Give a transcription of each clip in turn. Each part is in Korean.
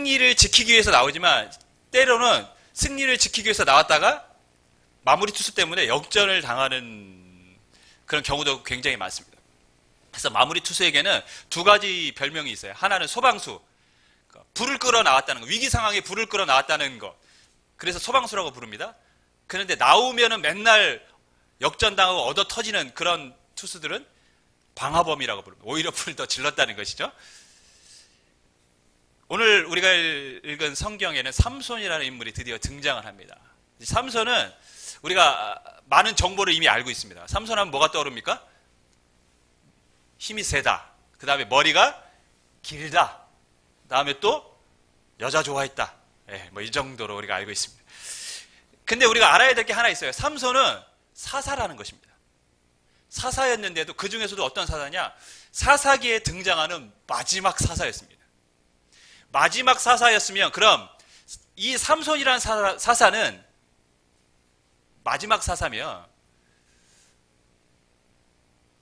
승리를 지키기 위해서 나오지만 때로는 승리를 지키기 위해서 나왔다가 마무리 투수 때문에 역전을 당하는 그런 경우도 굉장히 많습니다. 그래서 마무리 투수에게는 두 가지 별명이 있어요. 하나는 소방수, 불을 끌어 나왔다는 거, 위기 상황에 불을 끌어 나왔다는 거. 그래서 소방수라고 부릅니다. 그런데 나오면은 맨날 역전당하고 얻어 터지는 그런 투수들은 방화범이라고 부릅니다. 오히려 불을 더 질렀다는 것이죠. 오늘 우리가 읽은 성경에는 삼손이라는 인물이 드디어 등장을 합니다. 삼손은 우리가 많은 정보를 이미 알고 있습니다. 삼손 하면 뭐가 떠오릅니까? 힘이 세다. 그 다음에 머리가 길다. 그 다음에 또 여자 좋아했다. 뭐 이 정도로 우리가 알고 있습니다. 근데 우리가 알아야 될 게 하나 있어요. 삼손은 사사라는 것입니다. 사사였는데도 그 중에서도 어떤 사사냐? 사사기에 등장하는 마지막 사사였습니다. 마지막 사사였으면 그럼 이 삼손이라는 사사는 마지막 사사면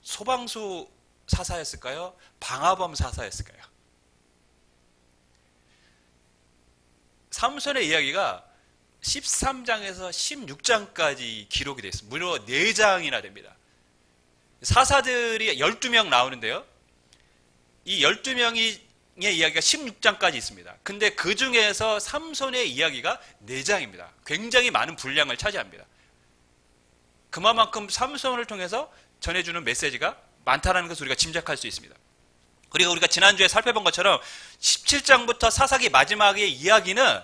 소방수 사사였을까요? 방화범 사사였을까요? 삼손의 이야기가 13장에서 16장까지 기록이 되어 있습니다. 무려 4장이나 됩니다. 사사들이 12명 나오는데요. 이 12명의 이야기가 16장까지 있습니다. 근데 그 중에서 삼손의 이야기가 4장입니다. 굉장히 많은 분량을 차지합니다. 그만큼 삼손을 통해서 전해주는 메시지가 많다는 것을 우리가 짐작할 수 있습니다. 그리고 우리가 지난주에 살펴본 것처럼 17장부터 사사기 마지막의 이야기는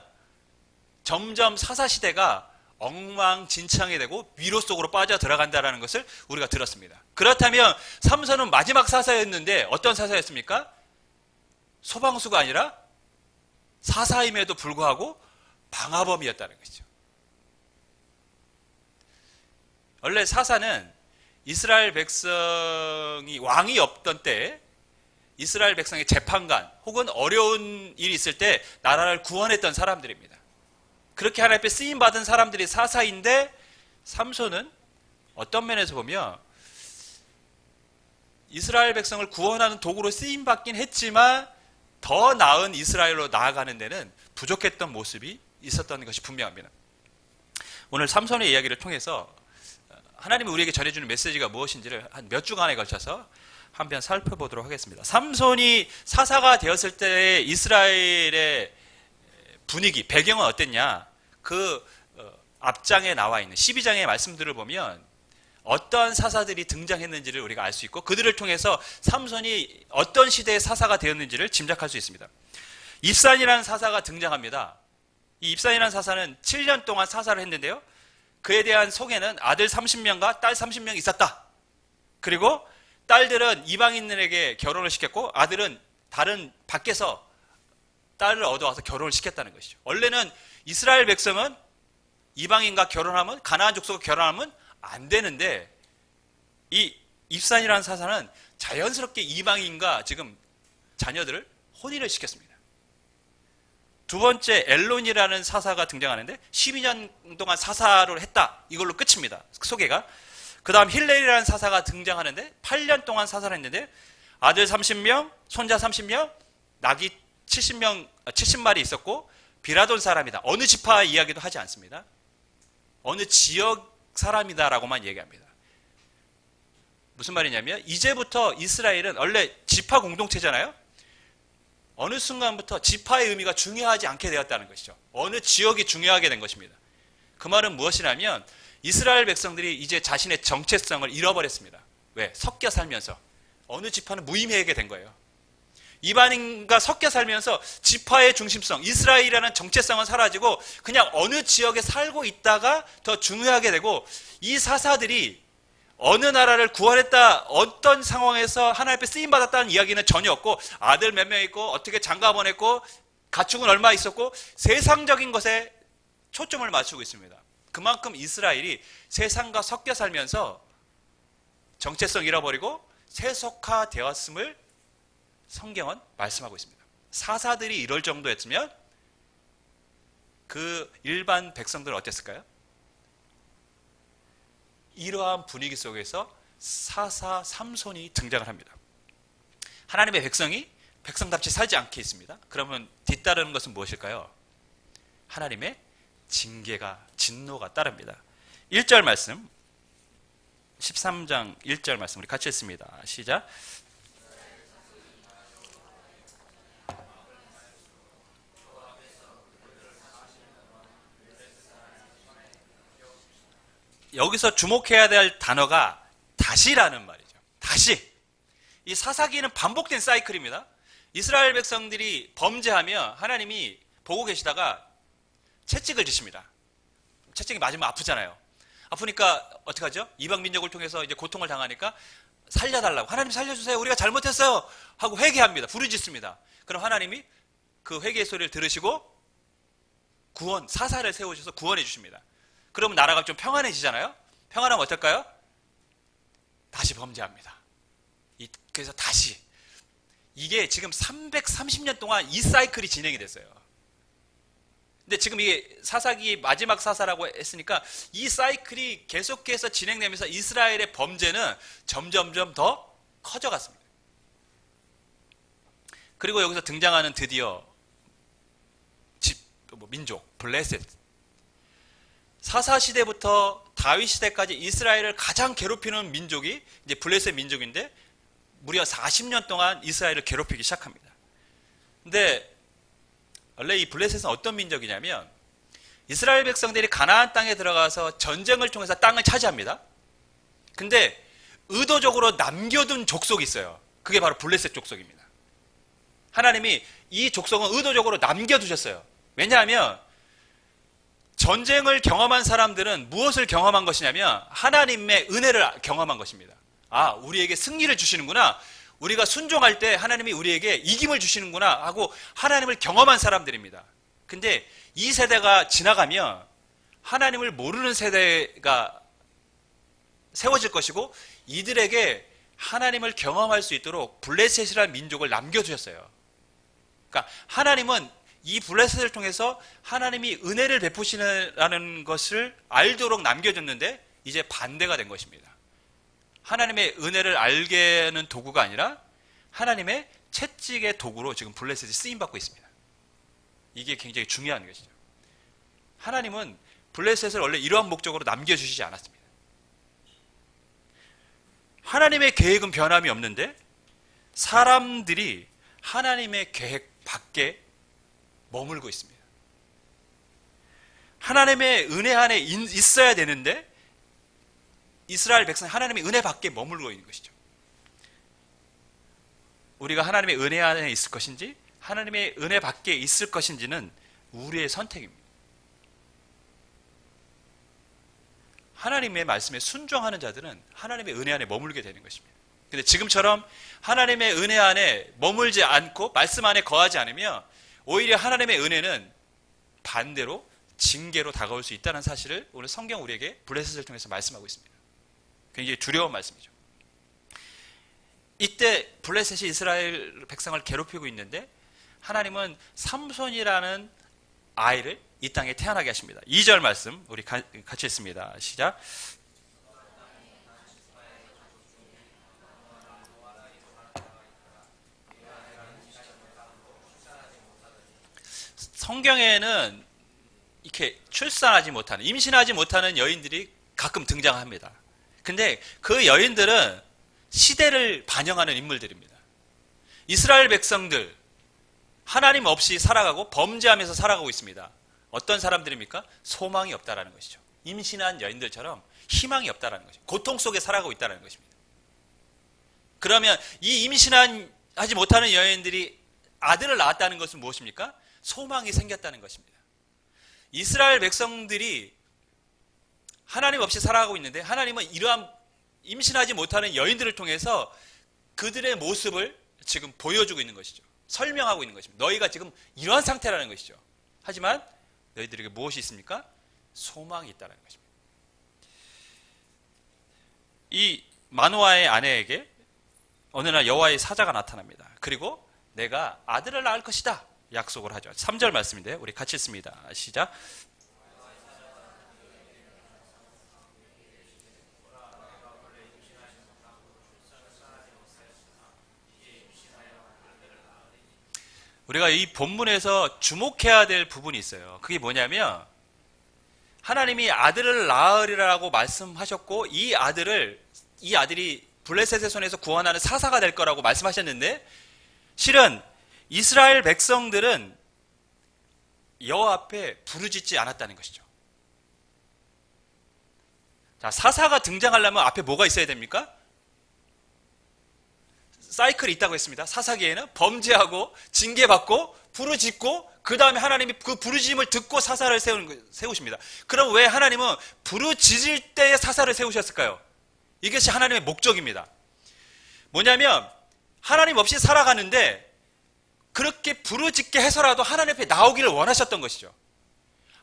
점점 사사시대가 엉망진창이 되고 미로 속으로 빠져들어간다는 것을 우리가 들었습니다. 그렇다면 삼손은 마지막 사사였는데 어떤 사사였습니까? 소방수가 아니라 사사임에도 불구하고 방화범이었다는 것이죠. 원래 사사는 이스라엘 백성이 왕이 없던 때에 이스라엘 백성의 재판관 혹은 어려운 일이 있을 때 나라를 구원했던 사람들입니다. 그렇게 하나님 앞에 쓰임받은 사람들이 사사인데 삼손은 어떤 면에서 보면 이스라엘 백성을 구원하는 도구로 쓰임받긴 했지만 더 나은 이스라엘로 나아가는 데는 부족했던 모습이 있었던 것이 분명합니다. 오늘 삼손의 이야기를 통해서 하나님이 우리에게 전해주는 메시지가 무엇인지를 한 몇 주간에 걸쳐서 한번 살펴보도록 하겠습니다. 삼손이 사사가 되었을 때의 이스라엘의 분위기, 배경은 어땠냐? 그 앞장에 나와 있는 12장의 말씀들을 보면 어떤 사사들이 등장했는지를 우리가 알 수 있고 그들을 통해서 삼손이 어떤 시대의 사사가 되었는지를 짐작할 수 있습니다. 입산이라는 사사가 등장합니다. 이 입산이라는 사사는 7년 동안 사사를 했는데요. 그에 대한 소개는 아들 30명과 딸 30명이 있었다. 그리고 딸들은 이방인들에게 결혼을 시켰고 아들은 다른 밖에서 딸을 얻어와서 결혼을 시켰다는 것이죠. 원래는 이스라엘 백성은 이방인과 결혼하면 가나안 족속과 결혼하면 안 되는데 이 입산이라는 사사는 자연스럽게 이방인과 지금 자녀들을 혼인을 시켰습니다. 두 번째 엘론이라는 사사가 등장하는데 12년 동안 사사를 했다. 이걸로 끝입니다. 소개가. 그 다음 힐렐이라는 사사가 등장하는데 8년 동안 사사를 했는데 아들 30명, 손자 30명, 낙이 70마리 있었고 비라돈 사람이다. 어느 지파 이야기도 하지 않습니다. 어느 지역 사람이다라고만 얘기합니다. 무슨 말이냐면 이제부터 이스라엘은 원래 지파 공동체잖아요. 어느 순간부터 지파의 의미가 중요하지 않게 되었다는 것이죠. 어느 지역이 중요하게 된 것입니다. 그 말은 무엇이냐면 이스라엘 백성들이 이제 자신의 정체성을 잃어버렸습니다. 왜? 섞여 살면서. 어느 지파는 무의미하게 된 거예요. 이방인과 섞여 살면서 지파의 중심성, 이스라엘이라는 정체성은 사라지고 그냥 어느 지역에 살고 있다가 더 중요하게 되고 이 사사들이 어느 나라를 구원했다, 어떤 상황에서 하나님 앞에 쓰임받았다는 이야기는 전혀 없고 아들 몇 명 있고 어떻게 장가 보냈고 가축은 얼마 있었고 세상적인 것에 초점을 맞추고 있습니다. 그만큼 이스라엘이 세상과 섞여 살면서 정체성 잃어버리고 세속화되었음을 성경은 말씀하고 있습니다. 사사들이 이럴 정도였으면 그 일반 백성들은 어땠을까요? 이러한 분위기 속에서 사사 삼손이 등장을 합니다. 하나님의 백성이 백성답지 살지 않게 있습니다. 그러면 뒤따르는 것은 무엇일까요? 하나님의 징계가, 진노가 따릅니다. 1절 말씀, 13장 1절 말씀 우리 같이 읽습니다. 시작. 여기서 주목해야 될 단어가 다시라는 말이죠. 다시. 이 사사기는 반복된 사이클입니다. 이스라엘 백성들이 범죄하며 하나님이 보고 계시다가 채찍을 지십니다. 채찍이 맞으면 아프잖아요. 아프니까 어떻게 하죠? 이방 민족을 통해서 이제 고통을 당하니까 살려달라고, 하나님 살려주세요, 우리가 잘못했어요 하고 회개합니다. 부르짖습니다. 그럼 하나님이 그 회개의 소리를 들으시고 구원, 사사를 세우셔서 구원해 주십니다. 그러면 나라가 좀 평안해지잖아요. 평안하면 어떨까요? 다시 범죄합니다. 그래서 다시. 이게 지금 330년 동안 이 사이클이 진행이 됐어요. 근데 지금 이게 사사기 마지막 사사라고 했으니까 이 사이클이 계속해서 진행되면서 이스라엘의 범죄는 점점점 더 커져갔습니다. 그리고 여기서 등장하는 드디어 민족, 블레셋. 사사 시대부터 다윗 시대까지 이스라엘을 가장 괴롭히는 민족이 이제 블레셋 민족인데 무려 40년 동안 이스라엘을 괴롭히기 시작합니다. 근데 원래 이 블레셋은 어떤 민족이냐면 이스라엘 백성들이 가나안 땅에 들어가서 전쟁을 통해서 땅을 차지합니다. 근데 의도적으로 남겨둔 족속이 있어요. 그게 바로 블레셋 족속입니다. 하나님이 이 족속은 의도적으로 남겨두셨어요. 왜냐하면 전쟁을 경험한 사람들은 무엇을 경험한 것이냐면 하나님의 은혜를 경험한 것입니다. 아, 우리에게 승리를 주시는구나. 우리가 순종할 때 하나님이 우리에게 이김을 주시는구나 하고 하나님을 경험한 사람들입니다. 근데 이 세대가 지나가면 하나님을 모르는 세대가 세워질 것이고 이들에게 하나님을 경험할 수 있도록 블레셋이라는 민족을 남겨주셨어요. 그러니까 하나님은 이 블레셋을 통해서 하나님이 은혜를 베푸시는 것을 알도록 남겨줬는데 이제 반대가 된 것입니다. 하나님의 은혜를 알게 하는 도구가 아니라 하나님의 채찍의 도구로 지금 블레셋이 쓰임받고 있습니다. 이게 굉장히 중요한 것이죠. 하나님은 블레셋을 원래 이러한 목적으로 남겨주시지 않았습니다. 하나님의 계획은 변함이 없는데 사람들이 하나님의 계획 밖에 머물고 있습니다. 하나님의 은혜 안에 있어야 되는데 이스라엘 백성이 하나님의 은혜 밖에 머물고 있는 것이죠. 우리가 하나님의 은혜 안에 있을 것인지 하나님의 은혜 밖에 있을 것인지는 우리의 선택입니다. 하나님의 말씀에 순종하는 자들은 하나님의 은혜 안에 머물게 되는 것입니다. 근데 지금처럼 하나님의 은혜 안에 머물지 않고 말씀 안에 거하지 않으면 오히려 하나님의 은혜는 반대로 징계로 다가올 수 있다는 사실을 오늘 성경 우리에게 블레셋을 통해서 말씀하고 있습니다. 굉장히 두려운 말씀이죠. 이때 블레셋이 이스라엘 백성을 괴롭히고 있는데 하나님은 삼손이라는 아이를 이 땅에 태어나게 하십니다. 2절 말씀 우리 같이 읽습니다. 시작. 성경에는 이렇게 출산하지 못하는, 임신하지 못하는 여인들이 가끔 등장합니다. 근데 그 여인들은 시대를 반영하는 인물들입니다. 이스라엘 백성들 하나님 없이 살아가고 범죄하면서 살아가고 있습니다. 어떤 사람들입니까? 소망이 없다라는 것이죠. 임신한 여인들처럼 희망이 없다라는 것이죠. 고통 속에 살아가고 있다는 것입니다. 그러면 이 임신하지 못하는 여인들이 아들을 낳았다는 것은 무엇입니까? 소망이 생겼다는 것입니다. 이스라엘 백성들이 하나님 없이 살아가고 있는데 하나님은 이러한 임신하지 못하는 여인들을 통해서 그들의 모습을 지금 보여주고 있는 것이죠. 설명하고 있는 것입니다. 너희가 지금 이러한 상태라는 것이죠. 하지만 너희들에게 무엇이 있습니까? 소망이 있다는 것입니다. 이 마노아의 아내에게 어느 날 여호와의 사자가 나타납니다. 그리고 내가 아들을 낳을 것이다 약속을 하죠. 3절 말씀인데 우리 같이 읽습니다. 시작. 우리가 이 본문에서 주목해야 될 부분이 있어요. 그게 뭐냐면 하나님이 아들을 낳으리라고 말씀하셨고 이 아들이 블레셋의 손에서 구원하는 사사가 될 거라고 말씀하셨는데 실은 이스라엘 백성들은 여호와 앞에 부르짖지 않았다는 것이죠. 자, 사사가 등장하려면 앞에 뭐가 있어야 됩니까? 사이클이 있다고 했습니다. 사사기에는 범죄하고 징계받고 부르짖고 그 다음에 하나님이 그 부르짖음을 듣고 사사를 세우십니다. 그럼 왜 하나님은 부르짖을 때에 사사를 세우셨을까요? 이것이 하나님의 목적입니다. 뭐냐면 하나님 없이 살아가는데 그렇게 부르짖게 해서라도 하나님 앞에 나오기를 원하셨던 것이죠.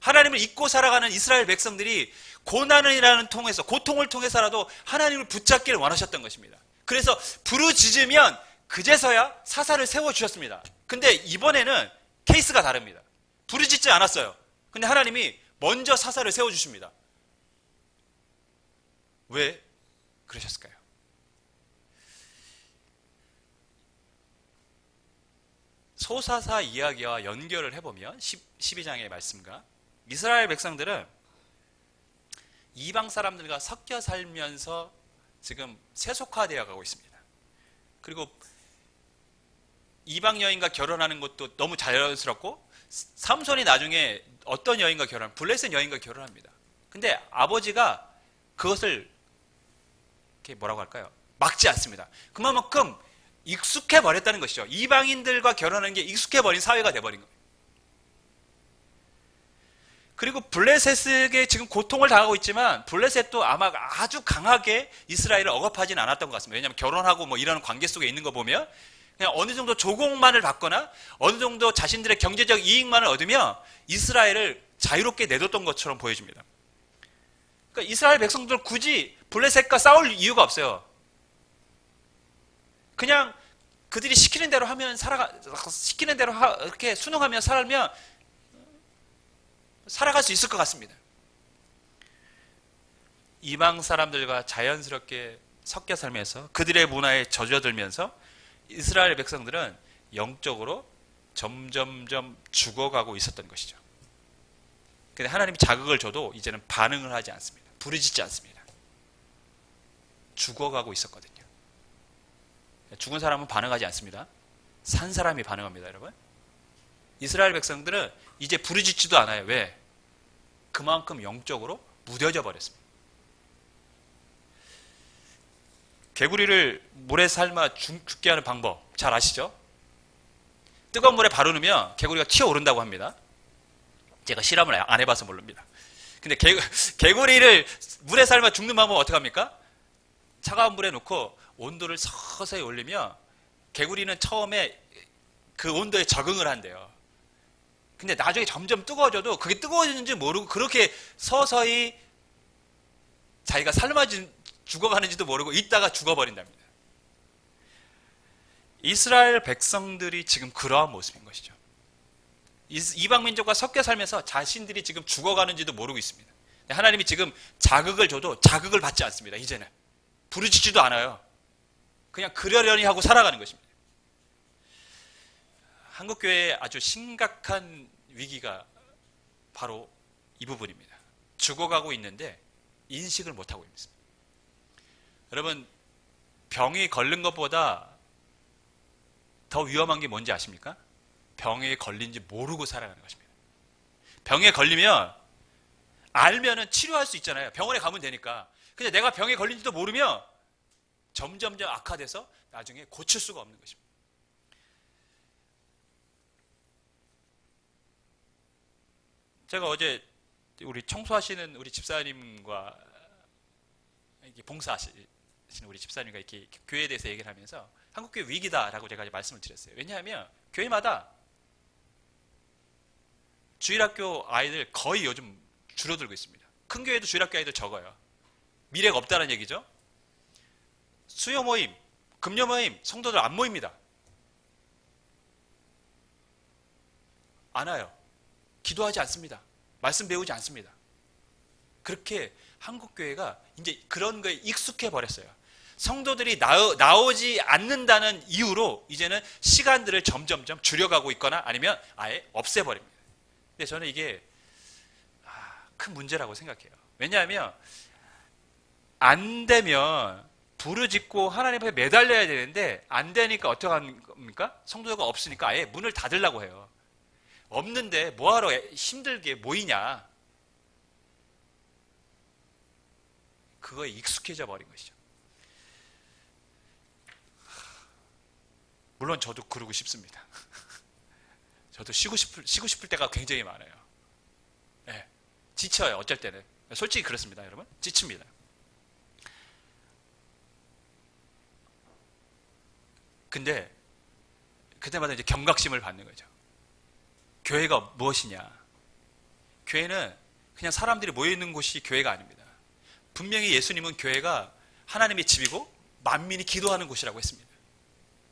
하나님을 잊고 살아가는 이스라엘 백성들이 고통을 통해서라도 하나님을 붙잡기를 원하셨던 것입니다. 그래서 부르짖으면 그제서야 사사를 세워주셨습니다. 근데 이번에는 케이스가 다릅니다. 부르짖지 않았어요. 근데 하나님이 먼저 사사를 세워주십니다. 왜 그러셨을까요? 소사사 이야기와 연결을 해보면 12장의 말씀과 이스라엘 백성들은 이방 사람들과 섞여 살면서 지금 세속화되어 가고 있습니다. 그리고 이방 여인과 결혼하는 것도 너무 자연스럽고 삼손이 나중에 어떤 여인과 블레셋 여인과 결혼합니다. 근데 아버지가 그것을 이렇게 뭐라고 할까요? 막지 않습니다. 그만큼 익숙해 버렸다는 것이죠. 이방인들과 결혼하는 게 익숙해 버린 사회가 돼버린 거예요. 그리고 블레셋에게 지금 고통을 당하고 있지만 블레셋도 아마 아주 강하게 이스라엘을 억압하지는 않았던 것 같습니다. 왜냐하면 결혼하고 뭐 이런 관계 속에 있는 거 보면 그냥 어느 정도 조공만을 받거나 어느 정도 자신들의 경제적 이익만을 얻으며 이스라엘을 자유롭게 내뒀던 것처럼 보여집니다. 그러니까 이스라엘 백성들 굳이 블레셋과 싸울 이유가 없어요. 그냥 그들이 시키는 대로 하면 시키는 대로 이렇게 순응하며 살면 살아갈 수 있을 것 같습니다. 이방 사람들과 자연스럽게 섞여 살면서 그들의 문화에 젖어들면서 이스라엘 백성들은 영적으로 점점점 죽어가고 있었던 것이죠. 근데 하나님이 자극을 줘도 이제는 반응을 하지 않습니다. 부르짖지 않습니다. 죽어가고 있었거든요. 죽은 사람은 반응하지 않습니다. 산 사람이 반응합니다, 여러분. 이스라엘 백성들은 이제 부르짖지도 않아요. 왜? 그만큼 영적으로 무뎌져 버렸습니다. 개구리를 물에 삶아 죽게 하는 방법 잘 아시죠? 뜨거운 물에 바로 넣으면 개구리가 튀어오른다고 합니다. 제가 실험을 안 해봐서 모릅니다. 근데 개구리를 물에 삶아 죽는 방법은 어떻게 합니까? 차가운 물에 넣고 온도를 서서히 올리면 개구리는 처음에 그 온도에 적응을 한대요. 근데 나중에 점점 뜨거워져도 그게 뜨거워지는지 모르고 그렇게 서서히 자기가 죽어가는지도 모르고 있다가 죽어버린답니다. 이스라엘 백성들이 지금 그러한 모습인 것이죠. 이방 민족과 섞여 살면서 자신들이 지금 죽어가는지도 모르고 있습니다. 하나님이 지금 자극을 줘도 자극을 받지 않습니다. 이제는 부르짖지도 않아요. 그냥 그러려니 하고 살아가는 것입니다. 한국교회의 아주 심각한 위기가 바로 이 부분입니다. 죽어가고 있는데 인식을 못하고 있습니다. 여러분, 병이 걸린 것보다 더 위험한 게 뭔지 아십니까? 병에 걸린지 모르고 살아가는 것입니다. 병에 걸리면 알면은 치료할 수 있잖아요. 병원에 가면 되니까. 근데 내가 병에 걸린지도 모르면 점점점 악화돼서 나중에 고칠 수가 없는 것입니다. 제가 어제 우리 청소하시는 우리 집사님과 봉사하시는 우리 집사님과 이렇게 교회에 대해서 얘기를 하면서 한국교회 위기다라고 제가 말씀을 드렸어요. 왜냐하면 교회마다 주일학교 아이들 거의 요즘 줄어들고 있습니다. 큰 교회도 주일학교 아이들 적어요. 미래가 없다는 얘기죠. 수요 모임, 금요 모임, 성도들 안 모입니다. 안 와요. 기도하지 않습니다. 말씀 배우지 않습니다. 그렇게 한국교회가 이제 그런 거에 익숙해 버렸어요. 성도들이 나오지 않는다는 이유로 이제는 시간들을 점점점 줄여가고 있거나 아니면 아예 없애버립니다. 근데 저는 이게 큰 문제라고 생각해요. 왜냐하면 안 되면 부르짖고 하나님 앞에 매달려야 되는데 안 되니까 어떻게 하는 겁니까? 성도가 없으니까 아예 문을 닫으려고 해요. 없는데 뭐하러 힘들게 모이냐. 그거에 익숙해져 버린 것이죠. 물론 저도 그러고 싶습니다. 저도 쉬고 싶을 때가 굉장히 많아요. 네, 지쳐요. 어쩔 때는. 솔직히 그렇습니다. 여러분. 지칩니다. 근데 그때마다 이제 경각심을 받는 거죠. 교회가 무엇이냐? 교회는 그냥 사람들이 모여있는 곳이 교회가 아닙니다. 분명히 예수님은 교회가 하나님의 집이고 만민이 기도하는 곳이라고 했습니다.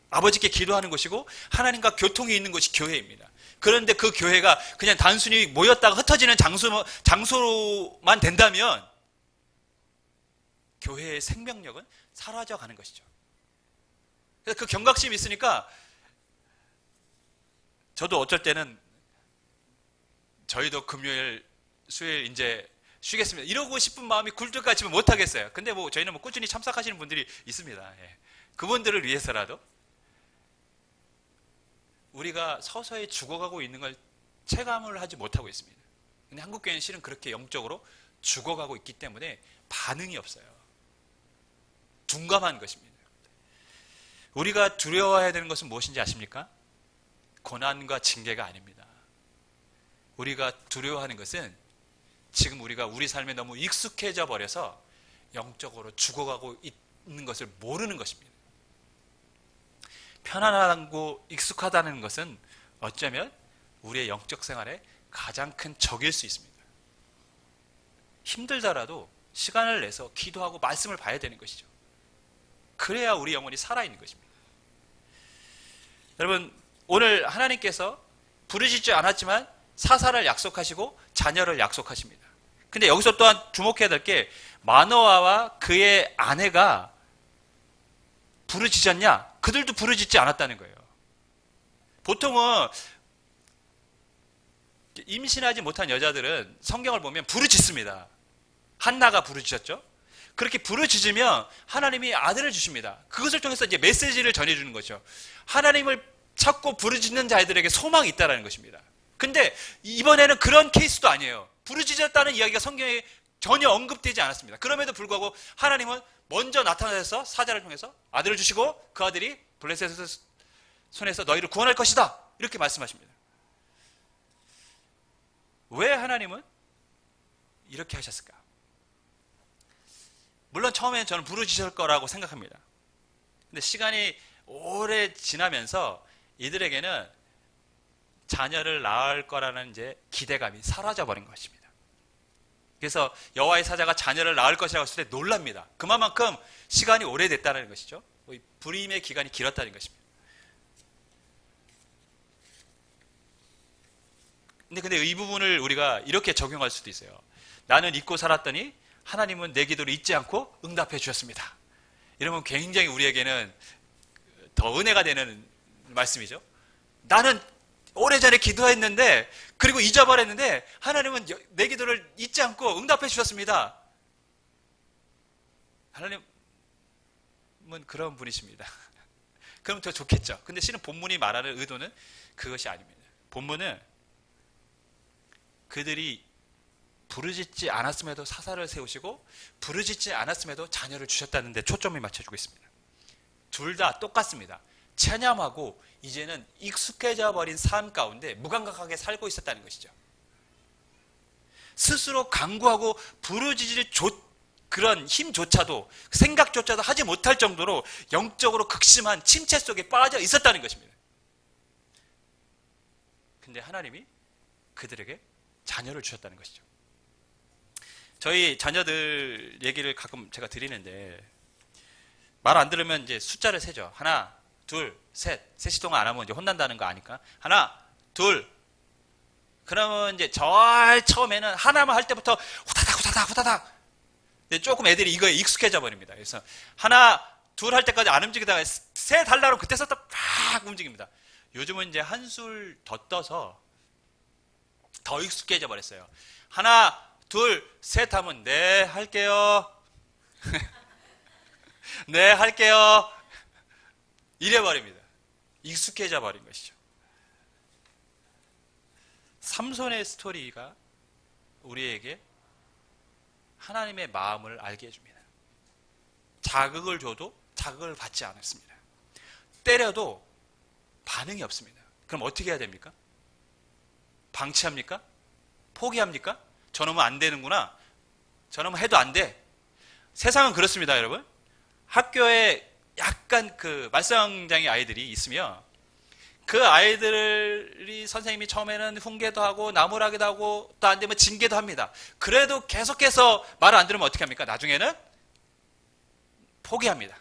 아버지께 기도하는 곳이고 하나님과 교통이 있는 곳이 교회입니다. 그런데 그 교회가 그냥 단순히 모였다가 흩어지는 장소만 된다면 교회의 생명력은 사라져가는 것이죠. 그래서 그 경각심이 있으니까 저도 어쩔 때는 저희도 금요일, 수요일 이제 쉬겠습니다. 이러고 싶은 마음이 굴뚝같이 못하겠어요. 근데 저희는 꾸준히 참석하시는 분들이 있습니다. 예. 그분들을 위해서라도 우리가 서서히 죽어가고 있는 걸 체감을 하지 못하고 있습니다. 근데 한국교회는 실은 그렇게 영적으로 죽어가고 있기 때문에 반응이 없어요. 둔감한 것입니다. 우리가 두려워해야 되는 것은 무엇인지 아십니까? 고난과 징계가 아닙니다. 우리가 두려워하는 것은 지금 우리가 우리 삶에 너무 익숙해져 버려서 영적으로 죽어가고 있는 것을 모르는 것입니다. 편안하고 익숙하다는 것은 어쩌면 우리의 영적 생활에 가장 큰 적일 수 있습니다. 힘들더라도 시간을 내서 기도하고 말씀을 봐야 되는 것이죠. 그래야 우리 영혼이 살아있는 것입니다. 여러분, 오늘 하나님께서 부르짖지 않았지만 사사를 약속하시고 자녀를 약속하십니다. 근데 여기서 또한 주목해야 될 게 마노아와 그의 아내가 부르짖었냐? 그들도 부르짖지 않았다는 거예요. 보통은 임신하지 못한 여자들은 성경을 보면 부르짖습니다. 한나가 부르짖었죠. 그렇게 부르짖으면 하나님이 아들을 주십니다. 그것을 통해서 이제 메시지를 전해주는 거죠. 하나님을 찾고 부르짖는 자들에게 소망이 있다는 것입니다. 근데 이번에는 그런 케이스도 아니에요. 부르짖었다는 이야기가 성경에 전혀 언급되지 않았습니다. 그럼에도 불구하고 하나님은 먼저 나타나셔서 사자를 통해서 아들을 주시고 그 아들이 블레셋의 손에서 너희를 구원할 것이다. 이렇게 말씀하십니다. 왜 하나님은 이렇게 하셨을까? 물론 처음에는 저는 부르짖을 거라고 생각합니다. 근데 시간이 오래 지나면서 이들에게는 자녀를 낳을 거라는 이제 기대감이 사라져 버린 것입니다. 그래서 여호와의 사자가 자녀를 낳을 것이라고 했을 때 놀랍니다. 그만큼 시간이 오래됐다는 것이죠. 불임의 기간이 길었다는 것입니다. 근데 이 부분을 우리가 이렇게 적용할 수도 있어요. 나는 잊고 살았더니 하나님은 내 기도를 잊지 않고 응답해 주셨습니다. 이러면 굉장히 우리에게는 더 은혜가 되는 말씀이죠. 나는 오래전에 기도했는데 그리고 잊어버렸는데 하나님은 내 기도를 잊지 않고 응답해 주셨습니다. 하나님은 그런 분이십니다. 그럼 더 좋겠죠. 근데 실은 본문이 말하는 의도는 그것이 아닙니다. 본문은 그들이 부르짖지 않았음에도 사사를 세우시고 부르짖지 않았음에도 자녀를 주셨다는 데 초점을 맞춰주고 있습니다. 둘 다 똑같습니다. 체념하고 이제는 익숙해져 버린 삶 가운데 무감각하게 살고 있었다는 것이죠. 스스로 간구하고 부르짖을 그런 힘조차도 생각조차도 하지 못할 정도로 영적으로 극심한 침체 속에 빠져 있었다는 것입니다. 근데 하나님이 그들에게 자녀를 주셨다는 것이죠. 저희 자녀들 얘기를 가끔 제가 드리는데 말 안 들으면 이제 숫자를 세죠. 하나, 둘, 셋. 셋이 동안 안 하면 이제 혼난다는 거 아니까. 하나, 둘. 그러면 이제 처음에는 하나만 할 때부터 후다닥. 근데 조금 애들이 이거에 익숙해져 버립니다. 그래서 하나, 둘 할 때까지 안 움직이다가 셋 하려면 그때서부터 팍 움직입니다. 요즘은 이제 한술 더 떠서 더 익숙해져 버렸어요. 하나, 둘, 셋 하면 네, 할게요. 네, 할게요. 이래 버립니다. 익숙해져 버린 것이죠. 삼손의 스토리가 우리에게 하나님의 마음을 알게 해줍니다. 자극을 줘도 자극을 받지 않았습니다. 때려도 반응이 없습니다. 그럼 어떻게 해야 됩니까? 방치합니까? 포기합니까? 저놈은 안 되는구나. 저놈은 해도 안 돼. 세상은 그렇습니다, 여러분. 학교에 약간 그 말썽장애 아이들이 있으면 그 아이들이 선생님이 처음에는 훈계도 하고 나무라기도 하고 또 안 되면 징계도 합니다. 그래도 계속해서 말을 안 들으면 어떻게 합니까? 나중에는 포기합니다.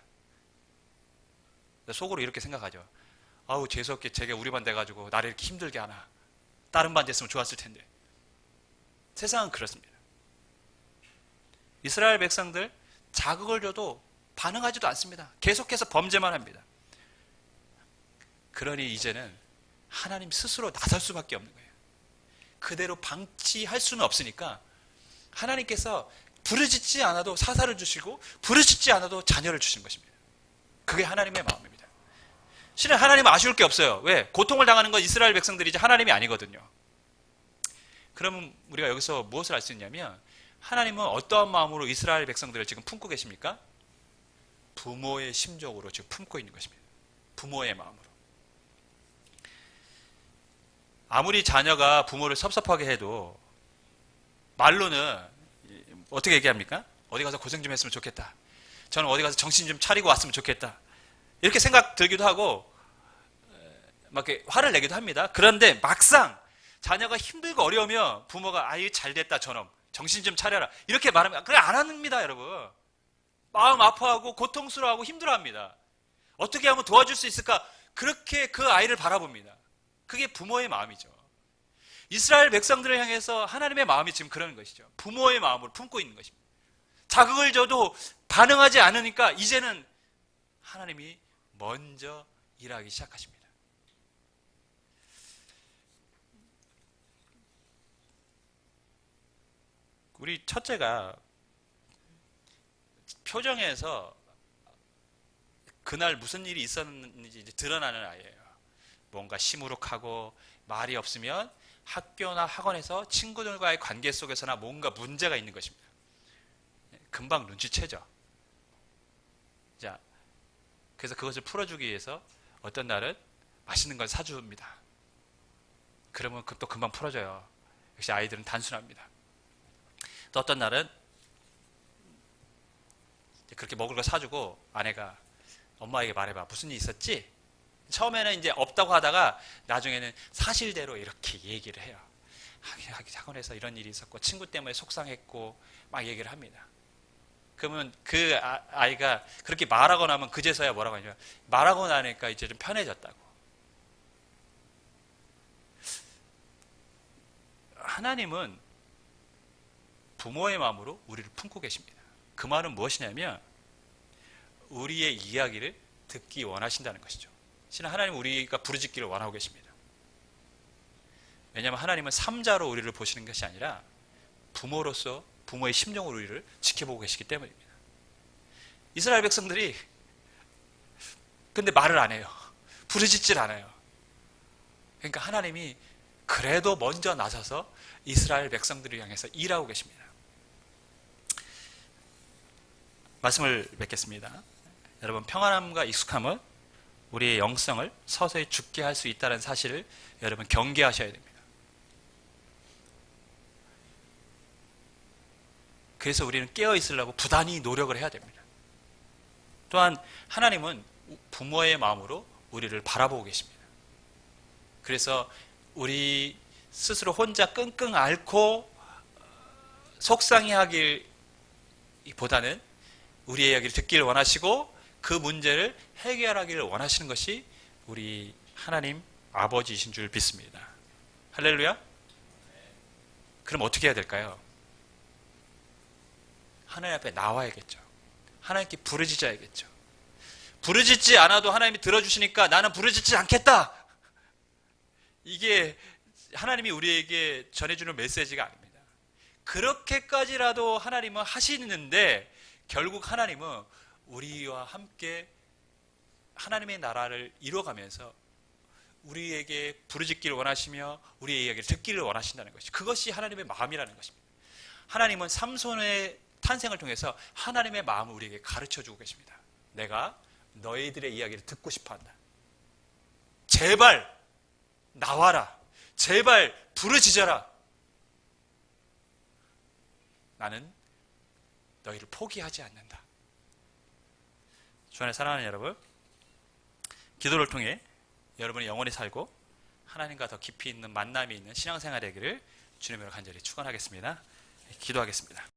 속으로 이렇게 생각하죠. 아우, 재수없게 쟤가 우리 반 돼가지고 나를 이렇게 힘들게 하나. 다른 반 됐으면 좋았을 텐데. 세상은 그렇습니다. 이스라엘 백성들 자극을 줘도 반응하지도 않습니다. 계속해서 범죄만 합니다. 그러니 이제는 하나님 스스로 나설 수밖에 없는 거예요. 그대로 방치할 수는 없으니까 하나님께서 부르짖지 않아도 사사를 주시고 부르짖지 않아도 자녀를 주신 것입니다. 그게 하나님의 마음입니다. 실은 하나님은 아쉬울 게 없어요. 왜? 고통을 당하는 건 이스라엘 백성들이지 하나님이 아니거든요. 그러면 우리가 여기서 무엇을 알 수 있냐면 하나님은 어떠한 마음으로 이스라엘 백성들을 지금 품고 계십니까? 부모의 심정으로 지금 품고 있는 것입니다. 부모의 마음으로. 아무리 자녀가 부모를 섭섭하게 해도 말로는 어떻게 얘기합니까? 어디 가서 고생 좀 했으면 좋겠다. 저는 어디 가서 정신 좀 차리고 왔으면 좋겠다. 이렇게 생각 들기도 하고 막 이렇게 화를 내기도 합니다. 그런데 막상 자녀가 힘들고 어려우면 부모가 아유 잘됐다 저놈 정신 좀 차려라 이렇게 말하면 그래 안 합니다. 여러분. 마음 아파하고 고통스러워하고 힘들어합니다. 어떻게 하면 도와줄 수 있을까? 그렇게 그 아이를 바라봅니다. 그게 부모의 마음이죠. 이스라엘 백성들을 향해서 하나님의 마음이 지금 그런 것이죠. 부모의 마음을 품고 있는 것입니다. 자극을 줘도 반응하지 않으니까 이제는 하나님이 먼저 일하기 시작하십니다. 우리 첫째가 표정에서 그날 무슨 일이 있었는지 드러나는 아이예요. 뭔가 시무룩하고 말이 없으면 학교나 학원에서 친구들과의 관계 속에서나 뭔가 문제가 있는 것입니다. 금방 눈치채죠. 자, 그래서 그것을 풀어주기 위해서 어떤 날은 맛있는 걸 사줍니다. 그러면 또 금방 풀어져요. 역시 아이들은 단순합니다. 또 어떤 날은 그렇게 먹을 거 사주고 아내가 엄마에게 말해봐. 무슨 일 있었지? 처음에는 이제 없다고 하다가 나중에는 사실대로 이렇게 얘기를 해요. 학원에서 이런 일이 있었고 친구 때문에 속상했고 막 얘기를 합니다. 그러면 그 아이가 그렇게 말하고 나면 그제서야 뭐라고 하냐면 말하고 나니까 이제 좀 편해졌다고. 하나님은 부모의 마음으로 우리를 품고 계십니다. 그 말은 무엇이냐면 우리의 이야기를 듣기 원하신다는 것이죠. 실은 하나님은 우리가 부르짖기를 원하고 계십니다. 왜냐하면 하나님은 삼자로 우리를 보시는 것이 아니라 부모로서 부모의 심정으로 우리를 지켜보고 계시기 때문입니다. 이스라엘 백성들이 근데 말을 안 해요. 부르짖질 않아요. 그러니까 하나님이 그래도 먼저 나서서 이스라엘 백성들을 향해서 일하고 계십니다. 말씀을 맺겠습니다. 여러분, 평안함과 익숙함은 우리의 영성을 서서히 죽게 할 수 있다는 사실을 여러분 경계하셔야 됩니다. 그래서 우리는 깨어 있으려고 부단히 노력을 해야 됩니다. 또한 하나님은 부모의 마음으로 우리를 바라보고 계십니다. 그래서 우리 스스로 혼자 끙끙 앓고 속상해하기보다는 우리의 이야기를 듣기를 원하시고 그 문제를 해결하기를 원하시는 것이 우리 하나님 아버지이신 줄 믿습니다. 할렐루야? 그럼 어떻게 해야 될까요? 하나님 앞에 나와야겠죠. 하나님께 부르짖어야겠죠. 부르짖지 않아도 하나님이 들어주시니까 나는 부르짖지 않겠다. 이게 하나님이 우리에게 전해주는 메시지가 아닙니다. 그렇게까지라도 하나님은 하시는데 결국 하나님은 우리와 함께 하나님의 나라를 이뤄가면서 우리에게 부르짖기를 원하시며 우리의 이야기를 듣기를 원하신다는 것이, 그것이 하나님의 마음이라는 것입니다. 하나님은 삼손의 탄생을 통해서 하나님의 마음을 우리에게 가르쳐주고 계십니다. 내가 너희들의 이야기를 듣고 싶어한다. 제발 나와라. 제발 부르짖어라. 나는 너희를 포기하지 않는다. 주 안에 사랑하는 여러분, 기도를 통해 여러분이 영원히 살고 하나님과 더 깊이 있는 만남이 있는 신앙생활 되기를 주님으로 간절히 축원하겠습니다. 기도하겠습니다.